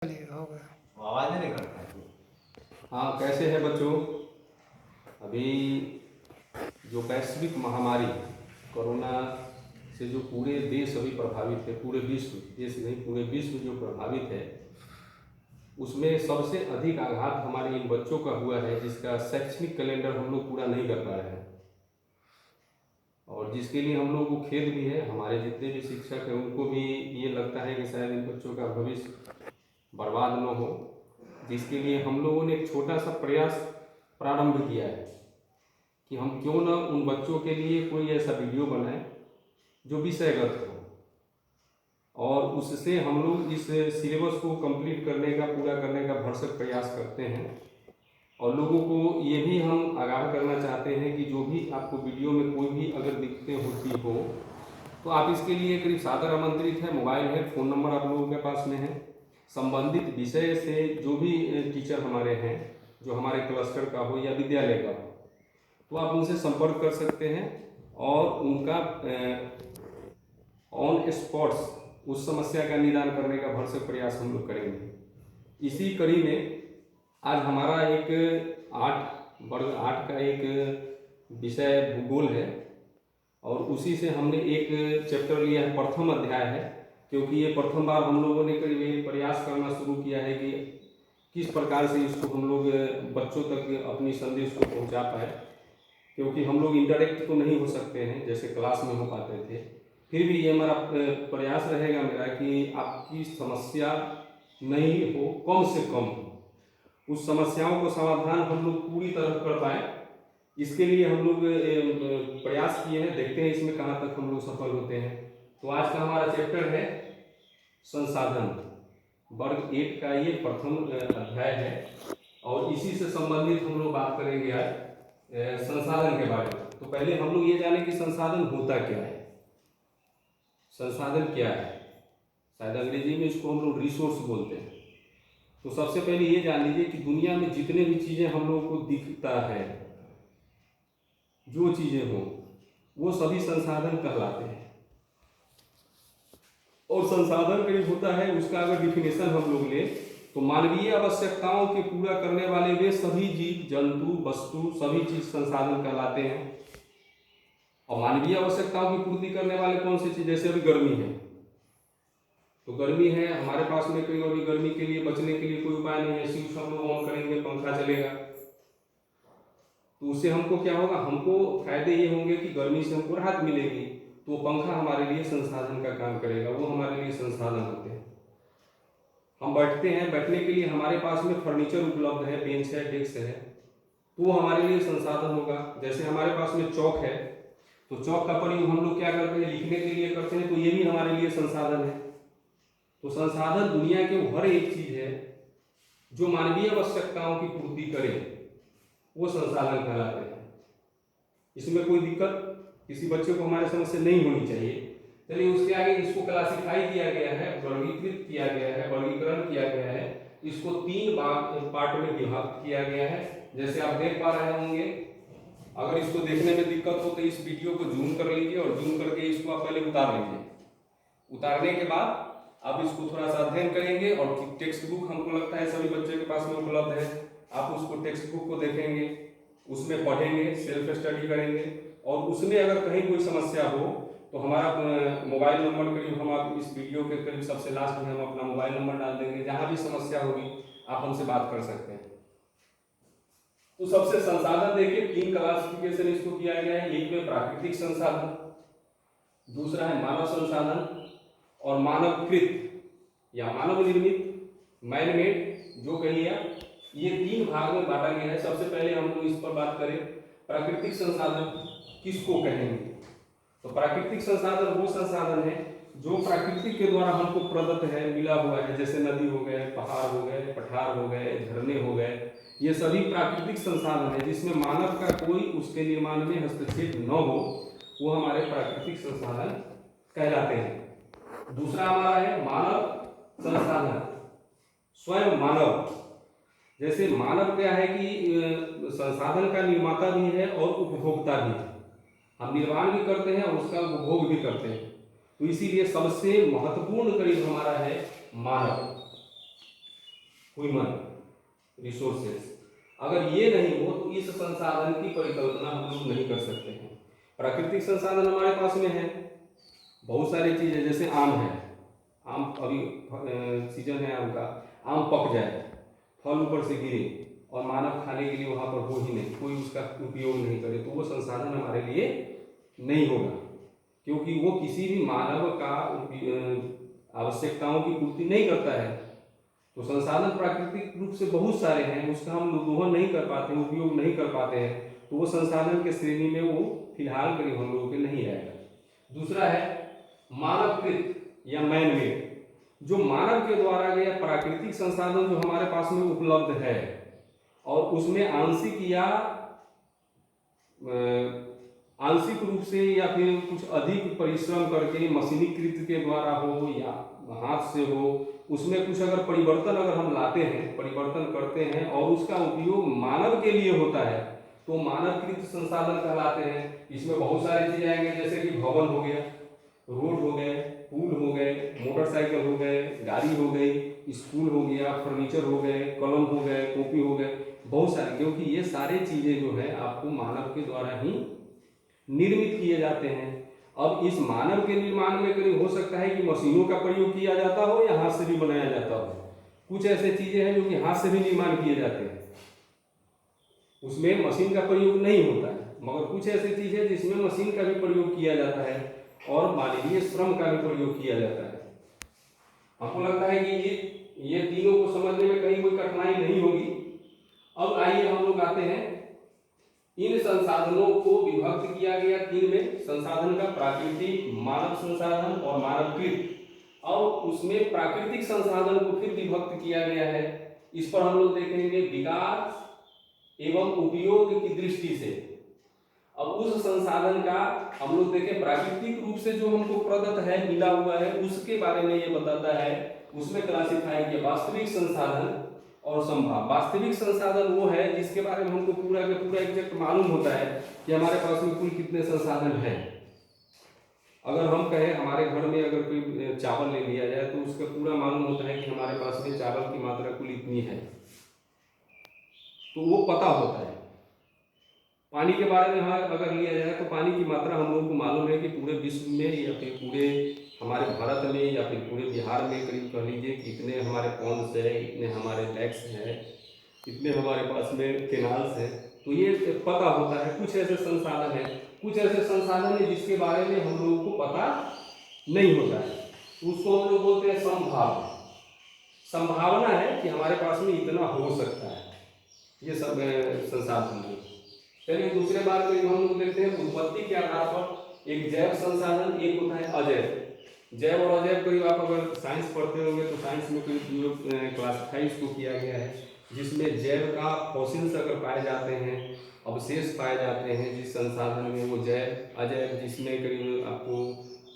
चलिए हो गया। आवाज नहीं करता है। हाँ, कैसे हैं बच्चों? अभी जो वैश्विक महामारी कोरोना से जो पूरे देश अभी प्रभावित है, पूरे विश्व, देश नहीं पूरे विश्व जो प्रभावित है, उसमें सबसे अधिक आघात हमारे इन बच्चों का हुआ है, जिसका शैक्षणिक कैलेंडर हम लोग पूरा नहीं कर पा रहे हैं और जिसके लिए हम लोग को खेद भी है। हमारे जितने भी शिक्षक हैं उनको भी ये लगता है कि शायद इन बच्चों का भविष्य बर्बाद न हो, जिसके लिए हम लोगों ने एक छोटा सा प्रयास प्रारंभ किया है कि हम क्यों न उन बच्चों के लिए कोई ऐसा वीडियो बनाएं जो विषयगत हो और उससे हम लोग इस सिलेबस को कंप्लीट करने का, पूरा करने का भरसक प्रयास करते हैं। और लोगों को ये भी हम आगाह करना चाहते हैं कि जो भी आपको वीडियो में कोई भी अगर दिक्कतें होती हो तो आप इसके लिए करीब सादर आमंत्रित है। मोबाइल है, फ़ोन नंबर आप लोगों के पास में है। संबंधित विषय से जो भी टीचर हमारे हैं, जो हमारे क्लस्टर का हो या विद्यालय का हो, तो आप उनसे संपर्क कर सकते हैं और उनका ऑन स्पॉट्स उस समस्या का निदान करने का भरसक प्रयास हम लोग करेंगे। इसी कड़ी में आज हमारा एक वर्ग 8 का एक विषय भूगोल है और उसी से हमने एक चैप्टर लिया है, प्रथम अध्याय है, क्योंकि ये प्रथम बार हम लोगों ने करीब ये प्रयास करना शुरू किया है कि किस प्रकार से इसको हम लोग बच्चों तक अपनी संदेश को पहुंचा पाए, क्योंकि हम लोग इंटरेक्ट तो नहीं हो सकते हैं जैसे क्लास में हो पाते थे। फिर भी ये हमारा प्रयास रहेगा मेरा कि आपकी समस्या नहीं हो, कम से कम उस समस्याओं को समाधान हम लोग पूरी तरह कर पाए, इसके लिए हम लोग प्रयास किए हैं। देखते हैं इसमें कहाँ तक हम लोग सफल होते हैं। तो आज का हमारा चैप्टर है संसाधन, वर्ग 8 का ये प्रथम अध्याय है और इसी से संबंधित हम लोग बात करेंगे आज संसाधन के बारे में। तो पहले हम लोग ये जाने कि संसाधन होता क्या है। संसाधन क्या है? शायद अंग्रेजी में इसको हम लोग रिसोर्स बोलते हैं। तो सबसे पहले ये जान लीजिए कि दुनिया में जितने भी चीज़ें हम लोगों को दिखता है, जो चीज़ें हों, वो सभी संसाधन कहलाते हैं। और संसाधन करीब होता है, उसका अगर डिफिनेशन हम लोग ले तो मानवीय आवश्यकताओं के पूरा करने वाले वे सभी जीव, जंतु, वस्तु, सभी चीज संसाधन कहलाते हैं। और मानवीय आवश्यकताओं की पूर्ति करने वाले कौन सी चीज, जैसे अभी गर्मी है तो गर्मी है हमारे पास में, कोई अभी गर्मी के लिए बचने के लिए कोई उपाय नहीं है, स्विच हम लोग ऑन करेंगे पंखा चलेगा, तो उससे हमको क्या होगा, हमको फायदे ये होंगे कि गर्मी से हमको राहत मिलेगी, तो पंखा हमारे लिए संसाधन का काम करेगा, वो हमारे लिए संसाधन होते हैं। हम बैठते हैं, बैठने के लिए हमारे पास में फर्नीचर उपलब्ध है, बेंच है, डेस्क है, तो वो हमारे लिए संसाधन होगा। जैसे हमारे पास में चौक है तो चौक का प्रयोग हम लोग क्या करते हैं, लिखने के लिए करते हैं, तो ये भी हमारे लिए संसाधन है। तो संसाधन दुनिया के हर एक चीज है जो मानवीय आवश्यकताओं की पूर्ति करे, वो संसाधन कहलाते हैं। इसमें कोई दिक्कत किसी बच्चे को हमारे समझ से नहीं होनी चाहिए। चलिए उसके आगे इसको क्लासिफाई किया गया है, वर्गीकृत किया गया है, वर्गीकरण किया गया है, इसको 3 पार्ट में विभाजित किया गया है। जैसे आप देख पा रहे होंगे, अगर इसको देखने में दिक्कत हो तो इस वीडियो को जूम कर लीजिए और जूम करके इसको आप पहले उतार लीजिए। उतारने के बाद आप इसको थोड़ा सा अध्ययन करेंगे और टेक्स्ट बुक हमको लगता है सभी बच्चों के पास में उपलब्ध है, आप उसको टेक्स्ट बुक को देखेंगे, उसमें पढ़ेंगे, सेल्फ स्टडी करेंगे और उसमें अगर कहीं कोई समस्या हो तो हमारा मोबाइल नंबर करीब हम आप इस वीडियो के करीब सबसे लास्ट में हम अपना मोबाइल नंबर डाल देंगे, जहां भी समस्या होगी आप हमसे बात कर सकते हैं। तो सबसे संसाधन देखिए 3 क्लासिफिकेशन इसको किया गया है। एक में प्राकृतिक संसाधन, दूसरा है मानव संसाधन और मानवकृत या मानव निर्मित, मैन मेड जो कहिए आप, ये 3 भाग में बांटा गया है। सबसे पहले हम लोग इस पर बात करें, प्राकृतिक संसाधन किसको कहेंगे। तो प्राकृतिक संसाधन वो संसाधन है जो प्रकृति के द्वारा हमको प्रदत्त है, मिला हुआ है, जैसे नदी हो गए, पहाड़ हो गए, पठार हो गए, झरने हो गए, ये सभी प्राकृतिक संसाधन है जिसमें मानव का कोई उसके निर्माण में हस्तक्षेप न हो, वो हमारे प्राकृतिक संसाधन कहलाते हैं। दूसरा हमारा है मानव संसाधन, स्वयं मानव। जैसे मानव क्या है कि संसाधन का निर्माता भी है और उपभोक्ता भी है, हम निर्माण भी करते हैं और उसका उपभोग भी करते हैं। तो इसीलिए सबसे महत्वपूर्ण करीब हमारा है मानव। ह्यूमन रिसोर्सेस, अगर ये नहीं हो तो इस संसाधन की परिकल्पना हम लोग नहीं कर सकते हैं। प्राकृतिक संसाधन हमारे पास में है, बहुत सारी चीज़ें, जैसे आम है, आम अभी सीजन है आम का, आम पक जाए, फल ऊपर से गिरे और मानव खाने के लिए वहाँ पर हो ही नहीं, कोई उसका उपयोग नहीं करे, तो वो संसाधन हमारे लिए नहीं होगा, क्योंकि वो किसी भी मानव का आवश्यकताओं की पूर्ति नहीं करता है। तो संसाधन प्राकृतिक रूप से बहुत सारे हैं, उसका हम दोहन नहीं कर पाते, उपयोग नहीं कर पाते हैं, तो वो संसाधन के श्रेणी में वो फिलहाल करीब हम लोगों के नहीं आएगा। दूसरा है मानवकृत या मैन मेड, जो मानव के द्वारा गया प्राकृतिक संसाधन जो हमारे पास में उपलब्ध है और उसमें आंशिक या आंशिक रूप से या फिर कुछ अधिक परिश्रम करके मशीनीकृत के द्वारा हो या हाथ से हो, उसमें कुछ अगर परिवर्तन अगर हम लाते हैं, परिवर्तन करते हैं और उसका उपयोग मानव के लिए होता है, तो मानवकृत संसाधन कहलाते हैं। इसमें बहुत सारी चीजें आएंगे, जैसे कि भवन हो गया, रोड हो गए, पुल हो गए, मोटरसाइकिल हो गए, गाड़ी हो गई, स्कूल हो गया, फर्नीचर हो गए, कलम हो गए, कॉपी हो गए, बहुत सारे, क्योंकि ये सारे चीजें जो है आपको मानव के द्वारा ही निर्मित किए जाते हैं। अब इस मानव के निर्माण में कहीं हो सकता है कि मशीनों का प्रयोग किया जाता हो या हाथ से भी बनाया जाता हो, कुछ ऐसे चीजें हैं जो कि हाथ से भी निर्माण किए जाते हैं, उसमें मशीन का प्रयोग नहीं होता है, मगर कुछ ऐसी चीजें जिसमें मशीन का भी प्रयोग किया जाता है और मानवीय श्रम का भी प्रयोग किया जाता है। हमको लगता है कि ये तीनों को समझने में कहीं कोई कठिनाई नहीं होगी। अब आइए हम लोग आते हैं, इन संसाधनों को विभक्त किया गया तीन में, संसाधन का प्राकृतिक, मानव संसाधन और मानवकृत, और उसमें प्राकृतिक संसाधन को फिर विभक्त किया गया है। इस पर हम लोग देखेंगे विकास एवं उपयोग की दृष्टि से। अब उस संसाधन का हम लोग देखें, प्राकृतिक रूप से जो हमको प्रदत्त है, मिला हुआ है, उसके बारे में ये बताता है, उसमें क्लासिफाई किया वास्तविक संसाधन और संभाव। वास्तविक संसाधन वो है जिसके बारे में हमको पूरा का पूरा एग्जैक्ट मालूम होता है कि हमारे पास में कुल कितने संसाधन हैं। अगर हम कहें हमारे घर में अगर कोई चावल ले लिया जाए तो उसका पूरा मालूम होता है कि हमारे पास में चावल की मात्रा कुल इतनी है, तो वो पता होता है। पानी के बारे में अगर लिया जाए तो पानी की मात्रा हम लोगों को मालूम है कि पूरे विश्व में या फिर पूरे हमारे भारत में या फिर पूरे बिहार में करीब कह लीजिए कितने हमारे पॉन्ड्स है, इतने हमारे लैक्स हैं, इतने हमारे पास में केनाल्स हैं, तो ये पता होता है। कुछ ऐसे संसाधन हैं, कुछ ऐसे संसाधन है जिसके बारे में हम लोगों को पता नहीं होता है, उसको हम लोग बोलते हैं संभावना। संभावना है कि हमारे पास में इतना हो सकता है, ये सब संसाधन है। चलिए दूसरे बात को हम लोग देखते हैं, उत्पत्ति के आधार पर एक जैव संसाधन, एक होता है अजैव। जैव और अजैव करीब आप अगर साइंस पढ़ते होंगे तो साइंस में करीब क्लासिफाई इसको किया गया है, जिसमें जैव का फॉसिल्स अगर पाए जाते हैं, अवशेष पाए जाते हैं जिस संसाधन में, वो जैव। अजैव जिसमें करीब आपको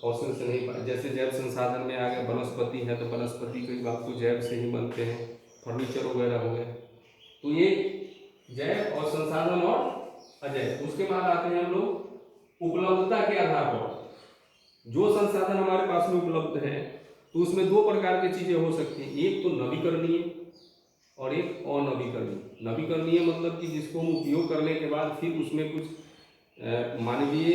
फॉसिल्स नहीं पाए, जैसे जैव संसाधन में आ गए वनस्पति है तो वनस्पति करीब आपको जैव से ही बनते हैं, फर्नीचर वगैरह हो गए। तो ये जैव और संसाधन और अजैव। उसके बाद आते हैं हम लोग उपलब्धता के आधार पर। जो संसाधन हमारे पास में उपलब्ध है तो उसमें दो प्रकार की चीजें हो सकती हैं, एक तो नवीकरणीय और एक अनवीकरणीय। नवीकरणीय मतलब कि जिसको हम उपयोग करने के बाद फिर उसमें कुछ मानवीय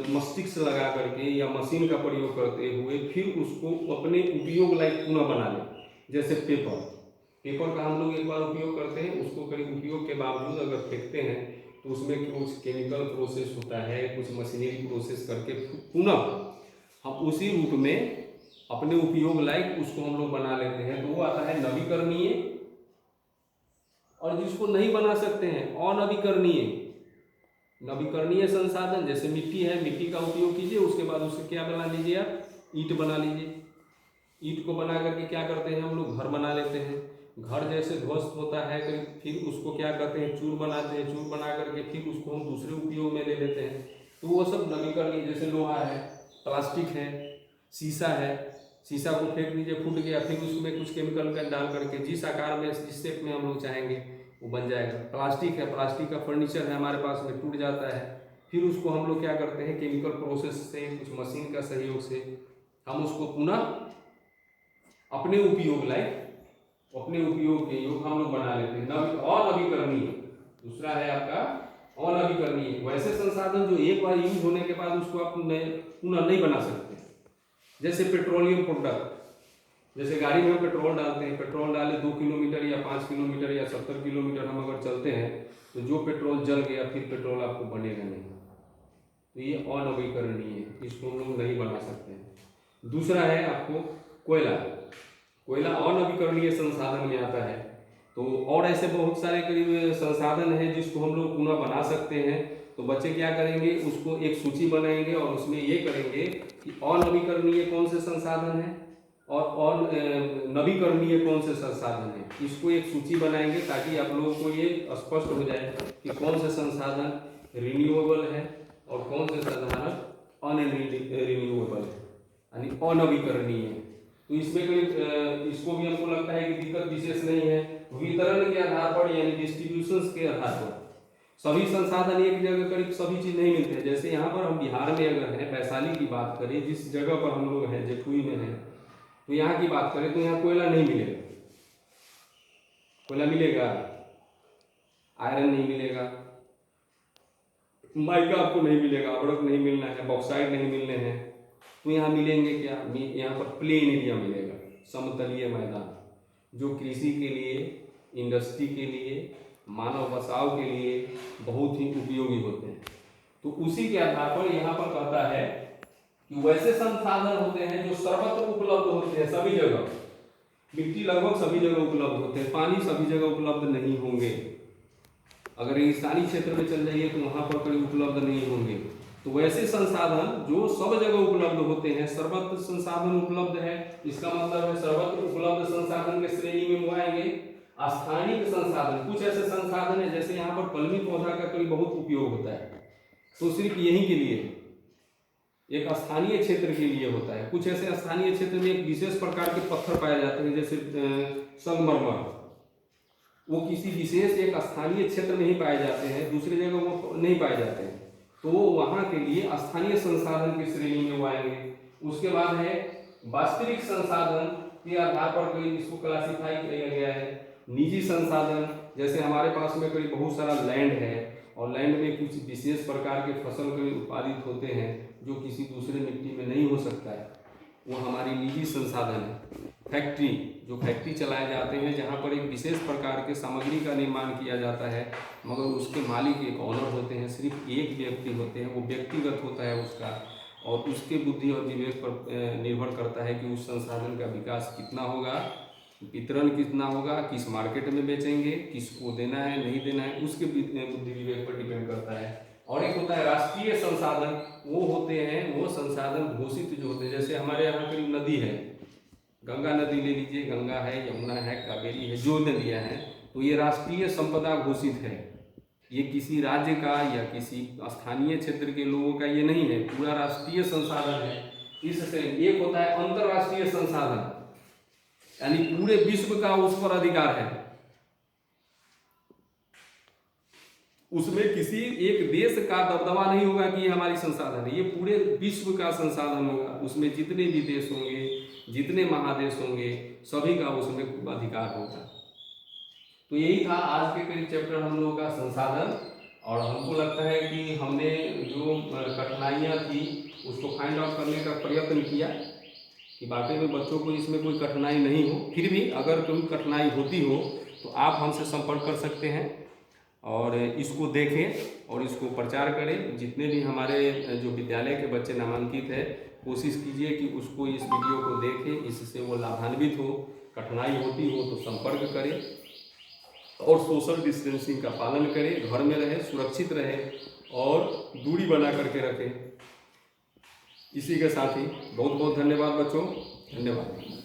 मस्तिष्क लगा करके या मशीन का प्रयोग करते हुए फिर उसको अपने उपयोग लायक पुनः बना लें। जैसे पेपर का हम लोग एक बार उपयोग करते हैं, उसको करीब उपयोग के बावजूद अगर फेंकते हैं तो उसमें कुछ केमिकल प्रोसेस होता है, कुछ मशीनरी प्रोसेस करके पुनः हम उसी रूप में अपने उपयोग लायक उसको हम लोग बना लेते हैं, तो वो आता है नवीकरणीय। और जिसको नहीं बना सकते हैं अनवीकरणीय। नवीकरणीय संसाधन जैसे मिट्टी है, मिट्टी का उपयोग कीजिए, उसके बाद उससे क्या बना लीजिए आप, ईंट बना लीजिए। ईंट को बना करके क्या करते हैं हम लोग, घर बना लेते हैं। घर जैसे ध्वस्त होता है फिर उसको क्या करते हैं, चूर बनाते हैं, चूर बना करके फिर उसको हम दूसरे उपयोग में ले लेते हैं, तो वो सब नवीकरणीय। जैसे लोहा है, प्लास्टिक है, शीशा है, शीशा को फेंक दीजिए, फूट गया, फिर उसमें कुछ केमिकल का डाल करके जिस आकार में, जिस शेप में हम लोग चाहेंगे वो बन जाएगा। प्लास्टिक है, प्लास्टिक का फर्नीचर है हमारे पास में, टूट जाता है, फिर उसको हम लोग क्या करते हैं, केमिकल प्रोसेस से, कुछ मशीन का सहयोग से हम उसको पुनः अपने उपयोग लायक अपने उपयोग के योग हम लोग बना लेते हैं। अनवीकरणीय, दूसरा है आपका अनवीकरणीय, वैसे संसाधन जो एक बार यूज होने के बाद उसको आप पुनः नहीं बना सकते। जैसे पेट्रोलियम प्रोडक्ट, जैसे गाड़ी में हम पेट्रोल डालते हैं, पेट्रोल डाले 2 किलोमीटर या 5 किलोमीटर या 70 किलोमीटर हम अगर चलते हैं तो जो पेट्रोल जल गया फिर पेट्रोल आपको बनेगा नहीं, तो ये अनवीकरणीय है, इसको हम लोग नहीं बना सकते हैं। दूसरा है आपको कोयला, कोयला अनवीकरणीय संसाधन में आता है। तो और ऐसे बहुत सारे करीब संसाधन हैं जिसको हम लोग पुनः बना सकते हैं। तो बच्चे क्या करेंगे, उसको एक सूची बनाएंगे और उसमें ये करेंगे कि अनवीकरणीय कौन से संसाधन है और नवीकरणीय कौन से संसाधन है, इसको एक सूची बनाएंगे ताकि आप लोगों को ये स्पष्ट हो जाए कि कौन से संसाधन रिन्यूएबल है और कौन से संसाधन अनरिन्यूएबल है, यानी अनवीकरणीय है। तो इसमें कोई इसको भी हमको लगता है कि दिक्कत विशेष नहीं है। वितरण के आधार पर यानी डिस्ट्रीब्यूशन के आधार पर सभी संसाधन एक जगह करीब सभी चीज नहीं मिलते हैं। जैसे यहाँ पर हम बिहार में अगर है, वैशाली की बात करें, जिस जगह पर हम लोग हैं, जेठुई में है, तो यहाँ की बात करें तो यहाँ कोयला नहीं मिलेगा। कोयला मिलेगा, आयरन नहीं मिलेगा, माइका आपको नहीं मिलेगा, अबड़क नहीं मिलना है, बॉक्साइट नहीं मिलने हैं। तो यहाँ मिलेंगे क्या, यहाँ पर प्लेन एरिया मिलेगा, समतलीय मैदान, जो कृषि के लिए, इंडस्ट्री के लिए, मानव बसाव के लिए बहुत ही उपयोगी होते हैं। तो उसी के आधार पर यहाँ पर कहता है कि वैसे संसाधन होते हैं जो सर्वत्र उपलब्ध होते हैं सभी जगह। मिट्टी लगभग सभी जगह उपलब्ध होते हैं, पानी सभी जगह उपलब्ध नहीं होंगे। अगर रेगिस्तानी क्षेत्र में चल जाइए तो वहां पर कहीं उपलब्ध नहीं होंगे। तो वैसे संसाधन जो सब जगह उपलब्ध होते हैं, सर्वत्र संसाधन उपलब्ध है, इसका मतलब है सर्वत्र उपलब्ध संसाधन के श्रेणी में वो आएंगे स्थानिक संसाधन। कुछ ऐसे संसाधन है जैसे यहाँ पर कलमी पौधा का कोई बहुत उपयोग होता है, तो सिर्फ यहीं के लिए एक स्थानीय क्षेत्र के लिए होता है। कुछ ऐसे स्थानीय क्षेत्र में एक विशेष प्रकार के पत्थर पाए जाते हैं, जैसे संगमरमर, वो किसी विशेष एक स्थानीय क्षेत्र में ही पाए जाते हैं, दूसरी जगह वो नहीं पाए जाते हैं, तो वहाँ के लिए स्थानीय संसाधन की श्रेणी में वो आएंगे। उसके बाद है वास्तविक संसाधन के आधार पर कोई इसको क्लासिफाई किया गया है। निजी संसाधन, जैसे हमारे पास में कोई बहुत सारा लैंड है और लैंड में कुछ विशेष प्रकार के फसल के उत्पादित होते हैं जो किसी दूसरे मिट्टी में नहीं हो सकता है, वो हमारी निजी संसाधन है। फैक्ट्री, जो फैक्ट्री चलाए जाते हैं जहाँ पर एक विशेष प्रकार के सामग्री का निर्माण किया जाता है, मगर उसके मालिक एक ऑनर होते हैं, सिर्फ एक व्यक्ति होते हैं, वो व्यक्तिगत होता है उसका, और उसके बुद्धि और विवेक पर निर्भर करता है कि उस संसाधन का विकास कितना होगा, वितरण कितना होगा, किस मार्केट में बेचेंगे, किसको देना है नहीं देना है, उसके बुद्धि विवेक पर डिपेंड करता है। और एक होता है राष्ट्रीय संसाधन, वो होते हैं वो संसाधन घोषित जो होते हैं। जैसे हमारे यहाँ करीब नदी है, गंगा नदी ले लीजिए, गंगा है, यमुना है, कावेरी है, जो नदियाँ हैं, तो ये राष्ट्रीय संपदा घोषित है। ये किसी राज्य का या किसी स्थानीय क्षेत्र के लोगों का ये नहीं है, पूरा राष्ट्रीय संसाधन है। इससे एक होता है अंतरराष्ट्रीय संसाधन, यानी पूरे विश्व का उस पर अधिकार है, उसमें किसी एक देश का दबदबा नहीं होगा कि ये हमारी संसाधन है, ये पूरे विश्व का संसाधन होगा। उसमें जितने भी देश होंगे, जितने महादेश होंगे, सभी का उसमें अधिकार होगा। तो यही था आज के करीब चैप्टर हम लोगों का संसाधन। और हमको लगता है कि हमने जो कठिनाइयाँ थी उसको फाइंड आउट करने का प्रयत्न किया कि वाकई में बच्चों को इसमें कोई कठिनाई नहीं हो। फिर भी अगर कोई कठिनाई होती हो तो आप हमसे संपर्क कर सकते हैं और इसको देखें और इसको प्रचार करें। जितने भी हमारे जो विद्यालय के बच्चे नामांकित है, कोशिश कीजिए कि उसको इस वीडियो को देखें, इससे वो लाभान्वित हो। कठिनाई होती हो तो संपर्क करें और सोशल डिस्टेंसिंग का पालन करें, घर में रहें, सुरक्षित रहें और दूरी बना करके रखें। इसी के साथ ही बहुत बहुत धन्यवाद बच्चों, धन्यवाद।